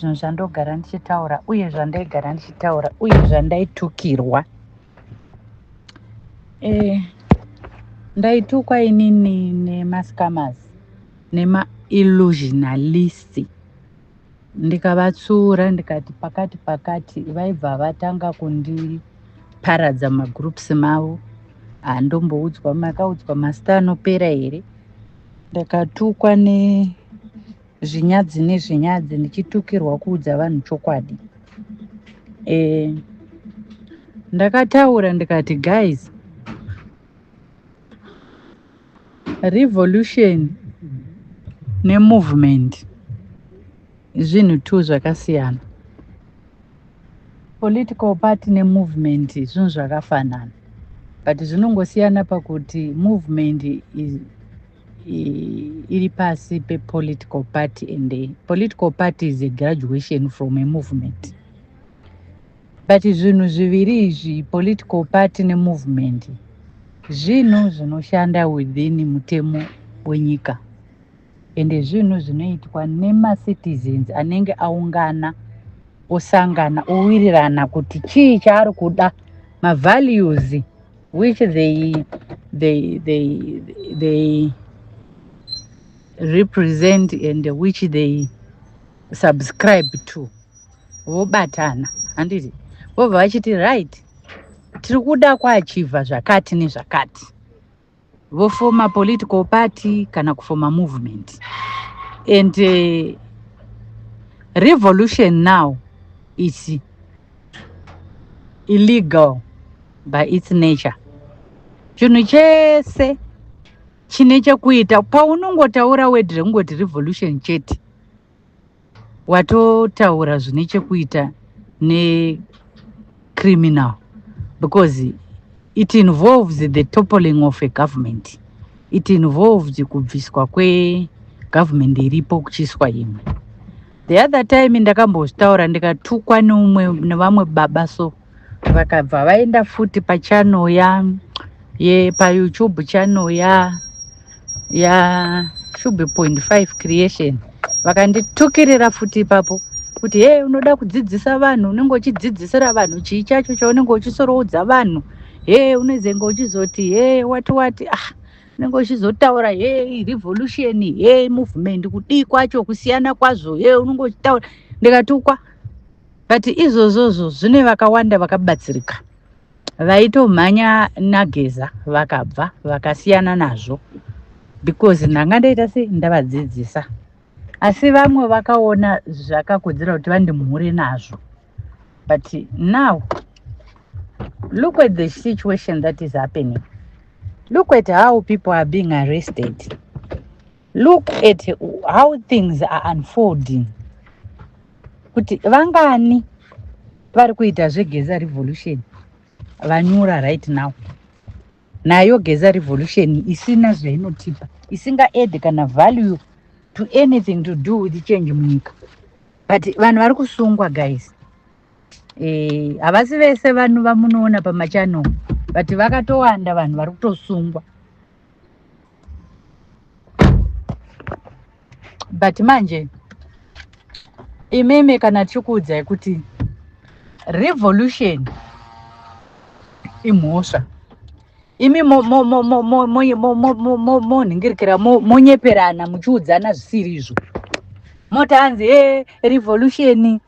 zvinhu zvandogara ndichitaura uye zvandaigara ndichitaura uye zvandaitukirwa. Ndaitukwa inini nemascammers nema-illusionalists. Ndikavatsura ndikati pakati vaibva vatanga kundiparadza magroups mavo. Handomboudzwa makaudzwa mazita anopera here. Ndakatukwa nezvinyadzi ndichitukirwa kuudza vanhu chokwadi. Ndakataura ndikati guys, revolution nemovement zvinhu two zvakasiyana. Political party nemovement zvinhu zvakafanana, but zvinongosiyana pakuti movement iri pasi pe-political party, and the political party is a graduation from a movement. But zvinhu zviviri izvi, political party nemovement, zvinhu zvinoshanda within mutemo wenyika, ende zvinhu zvinoitwa nema-citizens anenge aungana, osangana, owirirana kuti chii chaari kuda, ma-values which they represent and which they subscribe to. Vobatana handiti, vobva vachiti right, tiri kuda kuachievha zvakati nezvakati, vofoma political party kana kufoma movement. And revolution now is illegal by its nature. Chinhu chese chine chekuita paunongotaura wedhi rekungoti revolution chete, watotaura zvine chekuita ne-criminal, because it involves the toppling of a government. It involves kubviswa kwegovernment iripo kuchiiswa imwe. The other time ndakambozvitaura ndikatukwa nevamwe baba, so vakabva vaenda futi pachannel paYouTube channel ya Shubi.5 creation, vakanditukirira futi ipapo kuti hey, unoda kudzidzisa vanhu, unenge uchidzidzisira vanhu chii chacho chaunenge uchisoroudza vanhu, hey, unezenge uchizoti hey wati unenge uchizotaura hey revolution, hey movement, kudii kwacho, kusiyana kwazvo, hey unenge uchitaura. Ndikatukwa. But izvozvozvo zvine vakawanda vakabatsirika, vaitomhanya nageza vakabva vakasiyana nazvo, because ndanga ndaita sei, ndavadzidzisa. Asi vamwe vakaona zvakakodzera kuti vandimhure nazvo. But now look at the situation that is happening. Look at how people are being arrested. Look at how things are unfolding. Kuti vangani vari kuita zvegeza revolution vanyura right now, nayo geza revolution isina zvainotipa, isinga add kana value to anything to do with change munyika. But vanhu vari kusungwa guys, havasi vese vanhu vamunoona pamachannel, but vakatowanda vanhu vari kutosungwa. But manje imeme kana tichikuudzai kuti revolution imhosva, imi monhingirikira monyeperana muchiudzana zvisiri izvo, moti hanzi revolution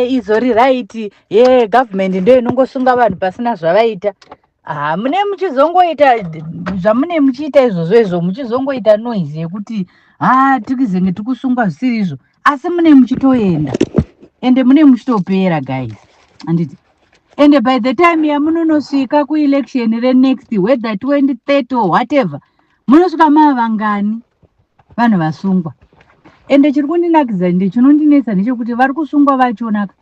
izori right, government ndio inongosunga vanhu pasina zvavaita. Mune muchizongoita zvamune muchiita izvozvo, muchizongoita noise yekuti tikizenge tikusungwa zvisiri izvo, asi mune muchitoenda ende mune muchitopera guys, handiti. And by the time yamunonosvika kuelection next, whether 2030 or whatever, munosvika mavangani vanhu vasungwa. Ende chiri kundinakidza chinondinetsa ndechekuti vari kusungwa vachonaka,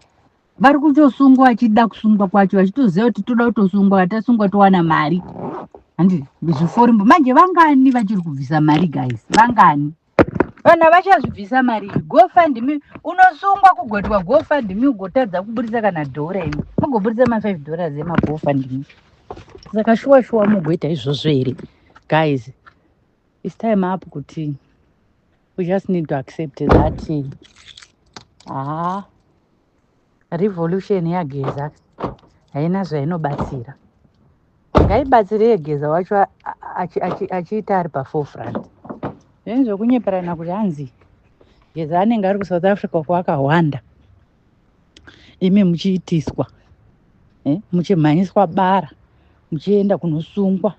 vari kutosungwa vachida kusungwa kwacho, vachitoziva kuti toda kutosungwa, tasungwa towana mari, handiti. Zviforimbo manje vangani vachiri kubvisa mari guys, vangani? Vanhu vachazvibvisa mari. GoFundMe, unosungwa kugotwa GoFundMe ugotadza kuburitsa kana dhora imi, mugoburitsa $5 emaGoFundMe. Saka shuwa mugoita izvozvo here guys. It's time up kuti we just need to accept that Revolution yageza haina zvainobatsira. Ngaibatsire yegeza wacho achiita ari paforefront. Zvinhu zvokunyeperana kuti hanzi geza anenge ari kuSouth Africa kwakawanda, imi muchiitiswa muchimhanyiswa bara, muchienda kunosungwa,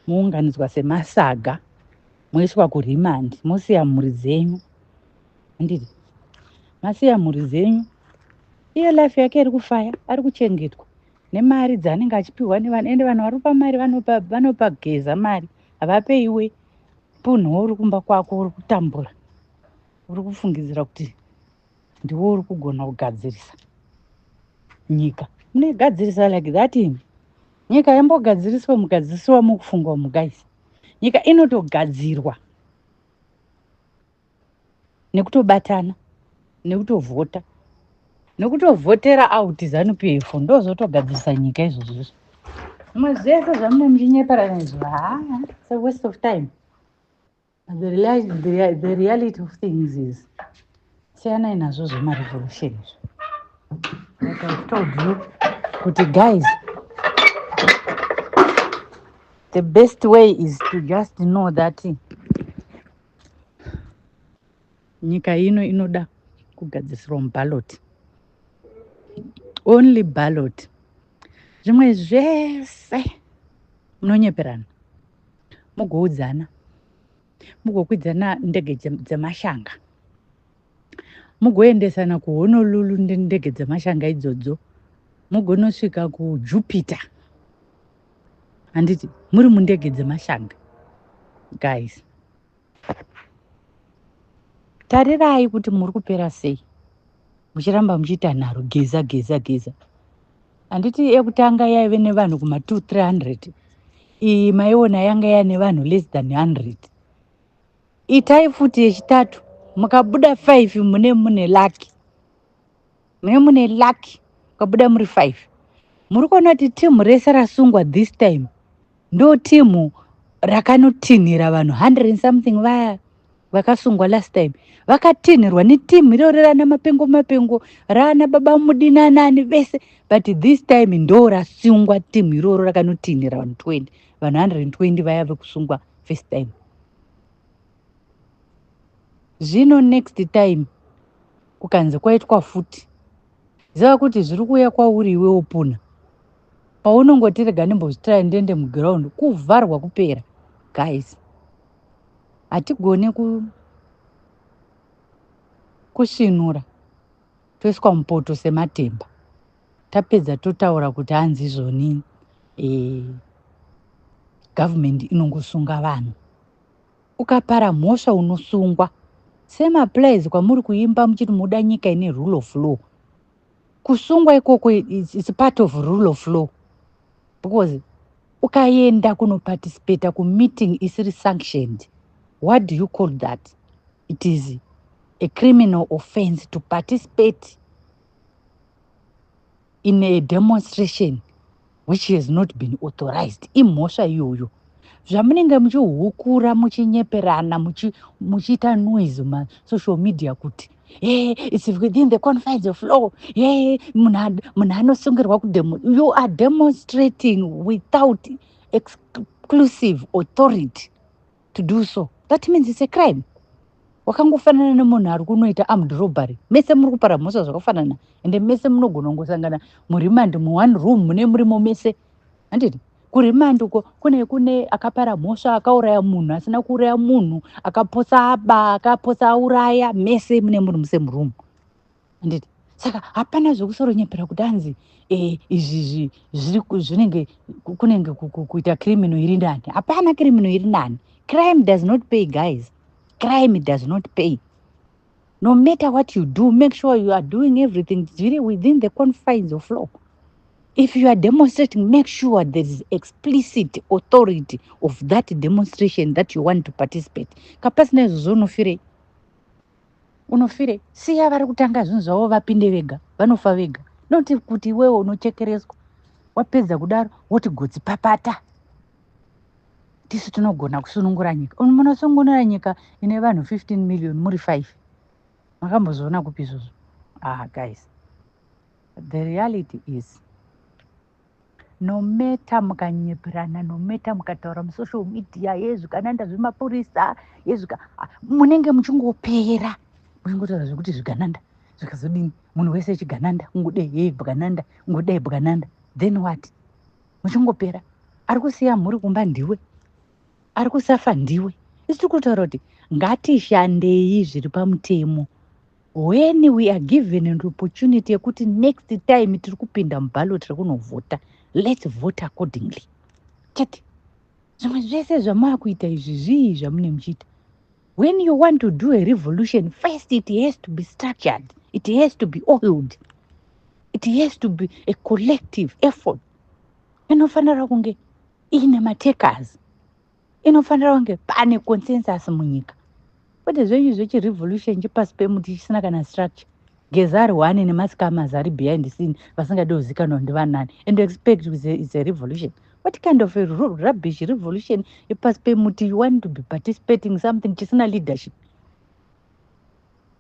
mounganidzwa semasaga, moiswa kurimandi, mosiya mhuri dzenyu. Handiti masiya mhuri dzenyu, iye life yake iri kufaya, ari kuchengetwa nemari dzaanenge achipiwa nevanhu. Ende vanhu varopa mari vanopa geza mari, havapeiwe punho uri kumba kwako uri kutambura, uri kufungidzira kuti ndiwo uri kugona kugadzirisa nyika. Munogadzirisa like that. Nyika yambogadziriswa mugadzirisiwa mukufungwa mugaisi. Nyika inotogadzirwa nekutobatana, nekutovhota, nekutovhotera out ZANU-PF, ndozvotogadzirisa nyika izvozvo. Zvimwe zvese zvamunenge muchinyeperana izvo, it's a waste of time. The reality of things is siyanai nazvo zvemarevolution izvo. Like I've told you, kuti guys, the best way is to just know that nyika ino inoda kugadzisirwa muballot. Only ballot. Zvimwe zvese munonyeperana, mugoudzana, mugokwidzana ndege dzemashanga, mugoendesana kuHonolulu ndege dzemashanga idzodzo, mugonosvika kuJupiter. Handiti muri mundege dzemashanga. Guys, tarirai kuti muri kupera sei muchiramba muchiita nharo geza geza geza. Handiti ekutanga yaive nevanhu kuma 200-300, iyi maiona yanga yaine vanhu less than 100. Itai futi yechitatu, mukabuda 5 mune lucky. Mune lucky, mukabuda muri 5. Muri kuona kuti timu rese rasungwa this time ndo timu rakanotinhira vanhu 100 and something vaya vakasungwa last time. Vakatinhirwa netimu iroro rana mapengo rana baba mudina nani vese, but this time ndo rasungwa timu iroro rakanotinhira vanhu 20, vanhu 120 vaya vekusungwa first time. Zvino next time kukanzi kwaitwa futi, ziva kuti zviri kuuya kwauri iwe upuna. Paunongoti rega ndimbozvitrai ndende muground, kuvharwa kupera. Guys, hatigone kusvinura toiswa mupoto sematemba. Tapedza totaura kuti hanzi izvoni government inongosunga vanhu. Ukapara mhosva unosungwa. Same applies kwamuri kuimba muchiti muda nyika ine rule of law. Kusungwa ikoko it's part of rule of law. Because ukaenda kunoparticipate kumeeting isiri sanctioned, what do you call that? It is a criminal offense to participate in a demonstration which has not been authorized. Imhosva iyoyo. Zvamunenge muchihukura muchinyeperana muchiita noise social media kuti it's within the confines of law. Munhu anosungirwa kudemo. You are demonstrating without exclusive authority to do so. That means it's a crime. Wakangofanana nemunhu ari kunoita armed robbery. Mese muri kupara mhosva zvakafanana, ende mese munogona kungosangana murimandi mu1 room mune murimo mese. Handiti kurimandi uko kune akapara mhosva, akauraya munhu, asina kuuraya munhu, akaposa aba, akaposa auraya, mese mune muri muse murumu. Handiti saka hapana zvokusoronyepera kuti hanzi izvi zvinenge kunenge kuita criminal iri nani. Hapana criminal iri nani. Crime does not pay, guys. Crime does not pay. No matter what you do, make sure you are doing everything within the confines of law. If you are demonstrating, make sure there is explicit authority of that demonstration that you want to participate. Kapasina izvozvo unofire. Siya vari kutanga zvinhu zvavo vapinde vega, vanofa vega. Noti kuti iwewe unochekerezwa. Wapedza kudaro woti godzi papata. Tisu tinogona kusunungura nyika. Munosunungura nyika ine vanhu 15 million muri 5. Makambozviona kupi izvozvo? Guys, the reality is no matter mukanyeperana, no matter mukataura musocial media zvikananda zvemapurisa munenge muchingopera muchingotaura zvekuti zvigananda zvikazodini munhu wese chigananda ungodei bwakananda ungodei bwakananda, then what? Muchingopera. Ari kusiya mhuri kumba ndiwe, ari kusafa ndiwe. Isi tiri kutaura kuti ngatishandei zviri pamutemo. When we are given an opportunity yekuti next time tiri kupinda muballot rekunovhota, let's vote accordingly. Chete zvimwe zvese zvamakuita izvi zvii zvamune muchiita. When you want to do a revolution, first it has to be structured, it has to be oiled, it has to be a collective effort. Inofanira kunge ine matakers, inofanira kunge pane consensus munyika. Kwete zvenyu zvechirevolution chipasi pemuti chisina kana structure. Gezari one nemascammers ari behind the scene vasingadi kuzikanwa ndivanani, and you expect it's a revolution. What kind of a rubbish revolution ipasi pemuti? You want to be participating in something chisina leadership.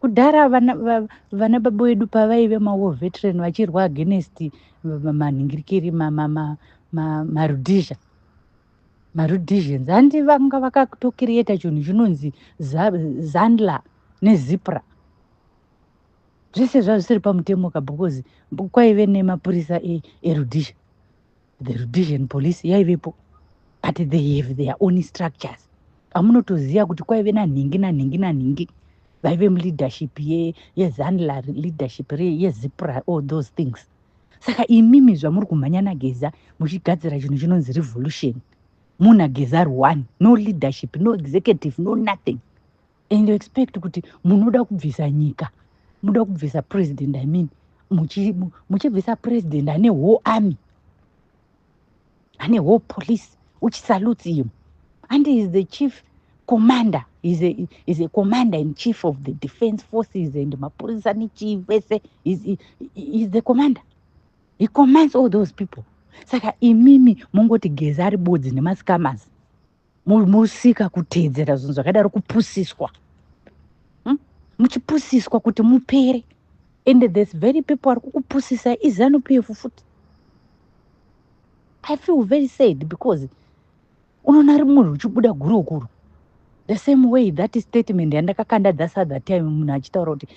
Kudhara vana baba vedu pavaive war veteran vachirwa against manhingirikiri marudisians, handi vanga vakatokiriyeta chinhu chinonzi Zandler neZipra. Zvese zvisiri pamutemo because kwaive nemapurisa erudisha, the Rhodesian police yaivepo, but they have their own structures. Amunotoziya kuti kwaive nanhingi vaive muleadership yeZandler, leadership yeZipra, all those things. Saka imimi zvamuri kumhanya nageza muchigadzira chinhu chinonzi revolution, muna Gezari one, no leadership, no executive, no nothing, and you expect kuti munoda kubvisa nyika, munoda kubvisa president, I mean muchibvisa president ane whole army, ane whole police which salutes him, and he is the chief commander, is a commander in chief of the defense forces, and mapurisa ni chief vese is the commander. He commands all those people. Saka imimi mungoti Gezari bodzi nemascammers musika kuteedzera zvinhu zvakadaro, kupusiswa muchipusiswa kuti mupere, and there's very people ari kukupusisa iZANU-PF futi. I feel very sad because unoona ari munhu uchibuda guru the same way that statement yandakakanda that's at that time munhu achitaura kuti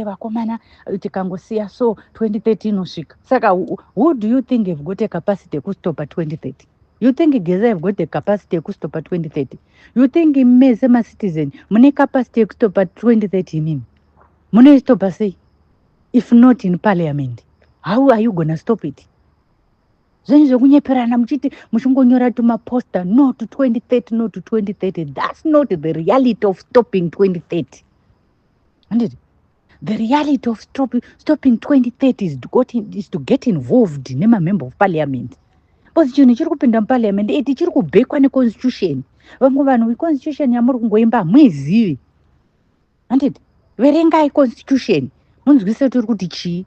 vakomana tikangosiya so 2030 inosvika. Saka who do you think have got a capacity yekustopa 2030? You think Geza have got a capacity yekustopa 2030? You think mese ma-citizen mune capacity yekustopa 2030 imimi? Munoistopa sei? If not in parliament, how are you gonna stop it? Zvenyu zvekunyeperana muchiti muchingonyora tumaposter no to 2030, no to 2030. That's not the reality of stopping 2030. And the reality of stopping 2030 is to get involved nema-member of parliament. Because chinhu chiri kupinda muparliament iti chiri kubhekwa neconstitution. Vamwe vanhu constitution yamuri kungoimba hamuizivi. Handiti verengai constitution munzwise turi kuti chii.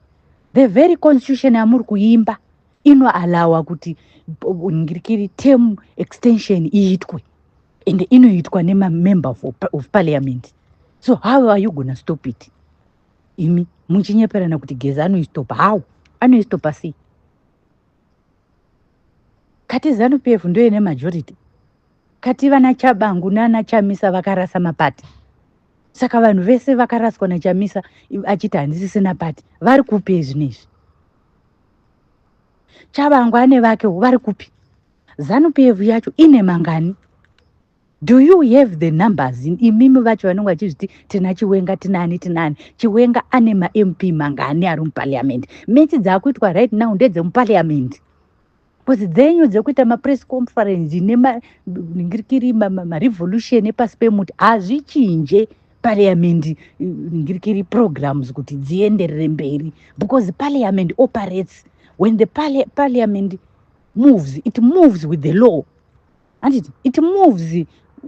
The very constitution yamuri kuimba inoalawa kuti ngirikiri term extension iitwe, and inoitwa nema-member of parliament. So how are you gonna stop it? Imi muchinyeperana kuti Geza anoistopa, how anoistopa sei? Kati ZANU-PF ndio ine majority, kati vana Chabangu nana Chamisa vakarasa mapati, saka vanhu vese vakaraswa naChamisa achiti handisisina pati vari kupi zvinezvi? Chabangu ane vake vari kupi? ZANU-PF yacho ine mangani? Do you have the numbers? Imimi vacho vanonga vachizviti tina Chiwenga tinani. Chiwenga ane ma-MP mangani ari muparliament? Mechi dzakuitwa right now ndedze muparliament. Because dzenyu dzekuita ma-press conference ngirikiri ma-revolution epasi pemuti hazvichinje parliament ngirikiri programs kuti dzienderere mberi, because parliament operates when the parliament moves, it moves with the law, and it moves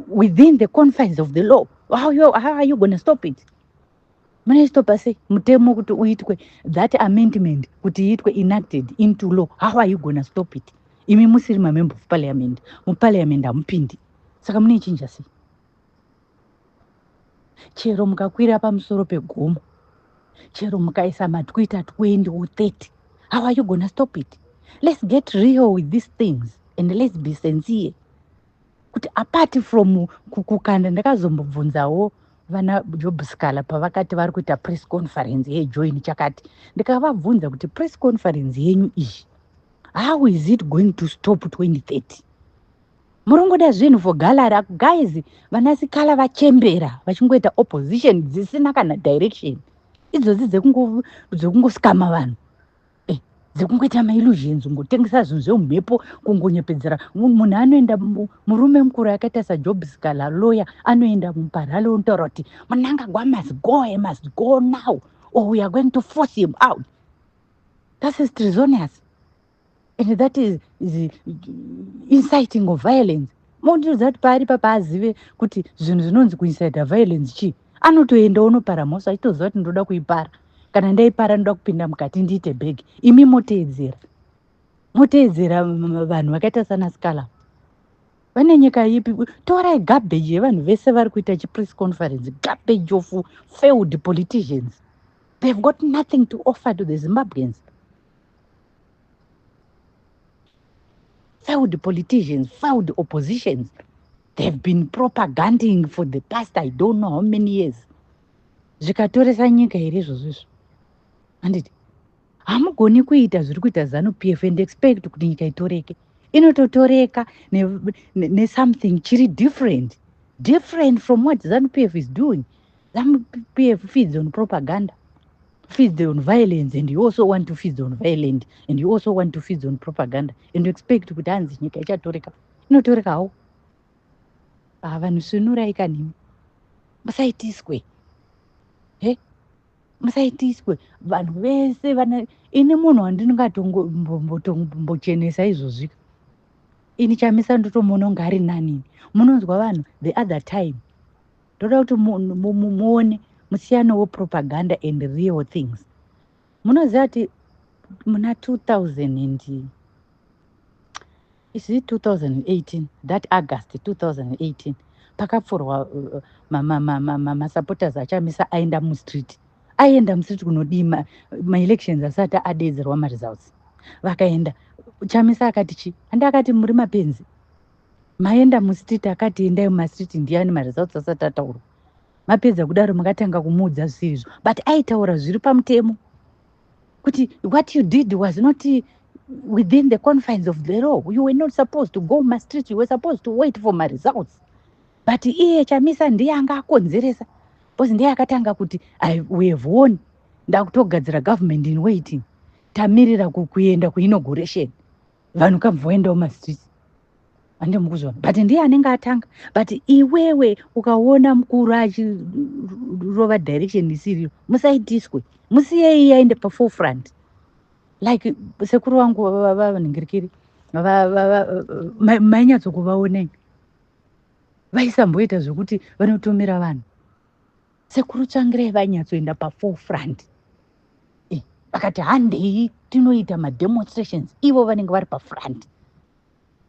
within the confines of the law. How are you going to stop it? Munoistopa sei mutemo kuti uitwe, that amendment kuti iitwe enacted into law? How are you going to stop it? Imi musiri ma-member of parliament, muparliament hamupindi, saka munoichinja sei? Chero mukakwira pamusoro pegomo chero mukaisa matwitter 20 or 30, how are you gonna stop it? Let's get real with these things and let's be sincere. Kuti apart from kukanda, ndakazombobvunzawo vana Job Scala pavakati vari kuita press conference yejoin chakati, ndikavabvunza kuti press conference yenyu iyi, how is it going to stop 2030? Murongoda zvinhu for gallery. Guys, vanasikala vachembera vachingoita opposition dzisina kana direction. Idzodzi dzekungoskama vanhu, dzekungoita maillusions, kungotengesa zvinhu zvemhepo, kungonyepedzera. Munhu anoenda, murume mukuru akaita saJob Scala, lawyer, anoenda muparalo otaura kuti Mnangagwa must go now, or we are going to force him out. That is treasonous. And that is inciting of violence. Mundiudza kuti pari papa azive kuti zvinhu zvinonzi kuincita violence chi, anotoenda unopara mhosva achitoziva kuti ndoda kuipara, kana ndaipara ndoda kupinda mukati ndiite bhegi. Imi moteedzera vanhu vakaita sana Scala. Vane nyika ipi? Torai garbage yevanhu vese vari kuita chipress conference, garbage of failed politicians. They've got nothing to offer to the Zimbabweans. Failed politicians, failed oppositions. They've been propaganding for the past I don't know how many years. Zvikatoresa nyika here izvozvo. Handiti hamugoni kuita zviri kuita ZANU-PF and expect kuti nyika itoreke. Inototoreka something chiri different from what ZANU-PF is doing. ZANU-PF feeds on propaganda, feeds on violence, and you also want to feed on violence, and you also want to feed on propaganda, and you expect kuti hanzi nyika ichatoreka. Inotoreka how? Vanhu sunurai kanimi, musaitiswe. Musaitiswe vanhu vese vana. Ini munhu wandingatombombochenesa izvozvi, ini chamisa ndotomuona unga ari nani. Munonzwa vanhu the other time. Ndoda kuti muone musiyano wepropaganda and real things. Munoziva kuti muna 2018, that August 2018, pakapfurwa masupporters achamisa aenda mustreet. Aenda mustreet kunodii maelections asati adedzerwa maresults. Vakaenda, chamisa akati chi? Handi akati muri mapenzi. Maenda mustreet, akati endai mumastreet ndiani maresults asati ataurwa. Mapedza kudaro makatanga kumuudza zvisizvo. But aitaura zviri pamutemo kuti what you did was not within the confines of the law. You were not supposed to go mustreet, you were supposed to wait for my results. But iye chamisa ndiye anga akonzeresa. Because ndiye akatanga kuti we have won, ndakutogadzira government in waiting, tamirira kuenda kuinauguration, vanhu kabvoendawo mastreet. Hande mukuzvona. But ndiye anenge atanga. But iwewe ukaona mukuru achirova direction isiriyo, musaitiswe, musiye iye aende paforefront. Like sekuru wangu vanhingirikiri mainyatsokuvaonei, vaisamboita zvokuti vanotomera vanhu. Sekuru Tsvangirai vainyatsoenda paforefront. Vakati handei tinoita mademonstrations, ivo vanenge vari pafront.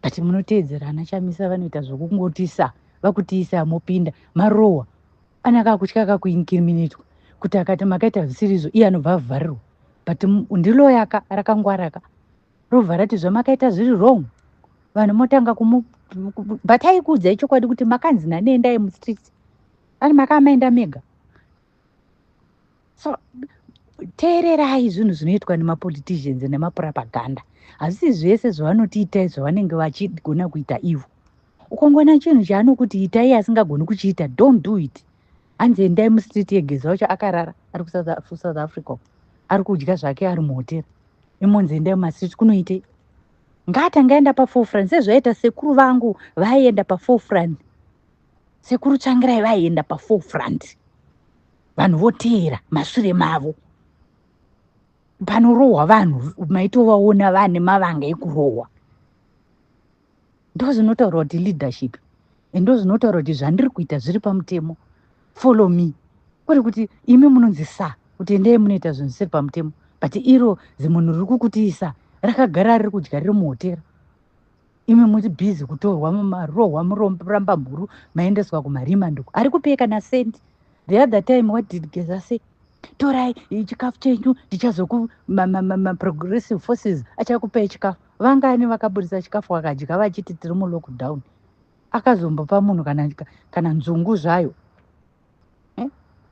But munoteedzera ana Chamisa vanoita zvokungotisa, vakutiisa mopinda marowa. Anaka kutya kakuincriminatwa kuti akati makaita zvisirizo iye anobva avharirwa. But ndilo yaka rakangwaraka robva rati zvamakaita zviri wrong, vanhu motanga but aikudza chokwadi kuti makanzi nani endai mustreet, ani makamaenda mega. So teererai zvinhu zvinoitwa nemapoliticians nemapropaganda. Hazisi zvese zvavanotiita zvavanenge vachigona kuita ivo. Ukongona chinhu chaanokuti itai asingagoni kuchiita, don't do it. Hanzi endai mustreet yegeza wacho akarara ari kuSouth Africa, ari kudya zvake ari muhotera. Imonzi endai mustreet kunoitei? Ngatangaenda paforefront sezvaita sekuru vangu vaienda paforefront. Sekuru Tsvangirai vaienda paforefront. Vanhu voteera mashure mavo. Panorohwa vanhu maitovaona vane mavanga ekurohwa. Ndo zvinotaura kuti leadership. Ndo zvinotaura kuti zvandiri kuita zviri pamutemo. Follow me. Kuri kuti imi munonzi kuti endei munoita zvinhu zvisiri pamutemo. But iro zimunhu riri kukutiisa rakagara riri kudya riri muhotera. Imi muri busy kutorwa marohwa muramba mhuru maendeswa kumarima nduku. Ari kupeka na sendi. The other time what did Geza say? torai chikafu chenyu ndichazoku progressive forces achakupei chikafu. Vangani vakaburisa chikafu vakadya vachiti tiri mulockdown, akazombopa munhu kana nzungu zvayo.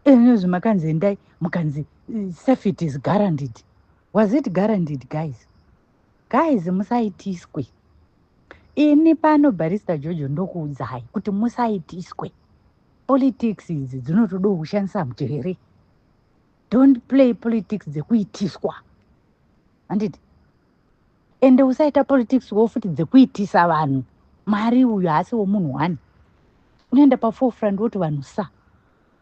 Inozvi makanzi endai mukanzi safety is guaranteed. Was it guaranteed, guys? Guys, musaitiswe. Ini pano Barrister Jojo ndokuudzai kuti musaitiswe. Politics idzi dzinotoda kushandisa mjere. Don't play politics dzekuitiswa. Handiti? Ende usaita politics wofuti dzekuitisa vanhu. Mari uyu hasi womunhu wani. Unoenda paforefront woti vanhu sa.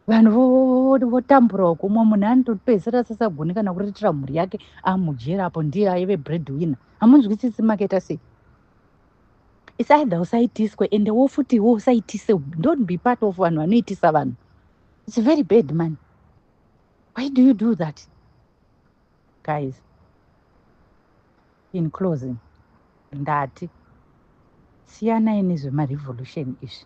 Vanhu votamburawo kumwe munhu anotopedzisira sasagoni kana kuriritira mhuri yake amujera apo ndiye aive breadwinner. Hamunzwisisi makaita sei? It's either usaitiswe ende wofuti usaitise. Don't be part of vanhu vanoitisa vanhu. It's very bad, man. Why do you do that? Guys, in closing, ndati siyanai nezvemarevolution izvi.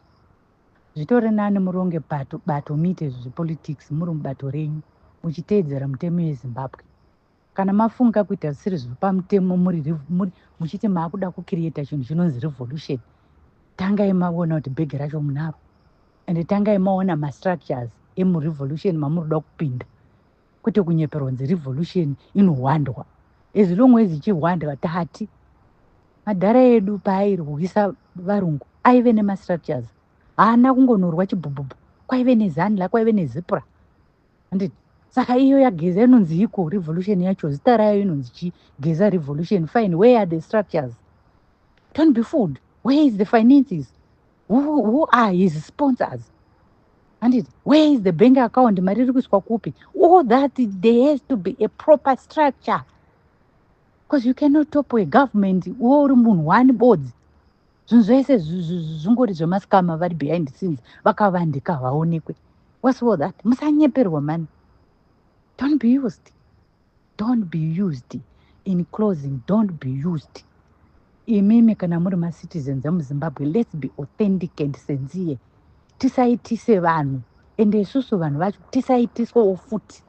Zvitori nani muronge bato muite zvepolitics muri mubato renyu muchiteedzera mutemo yeZimbabwe. Kana mafunga kuita zvisiri zvepamutemo muri muchiti maakuda kucreata chinhu chinonzi revolution, tangai maona kuti bhegi racho munaro, ende tangai maona mastructures emurevolution mamunoda kupinda, kuti kunyeperwa kunzi revolution inohwandwa. As long as ichihwandwa tati madhara edu paairwisa varungu aive nemastructures. Haana kungonorwa chibhubhubhu, kwaive nezanla, kwaive nezipra. Handiti? Saka iyo yageza inonzi iko revolution yacho, zita rayo inonzi chigeza revolution. Fine, where are the structures? Don't be fooled. Where is the finances? Who are his sponsors? Handiti? Where is the bank account? Mari iri kuiswa kupi? All that, there has to be a proper structure. Because you cannot top a government uri munhu wani bodzi. Zvinhu zvese zvingori zvemaskama vari behind the scenes vakavandika vaonekwe. What's all that? Musanyeperwa, man. Don't be used. Don't be used. In closing, don't be used. Imimi kana muri ma-citizens emuZimbabwe, let's be authentic and sincere. Tisaitise vanhu. Ende isusu vanhu vacho tisaitiswawo futi.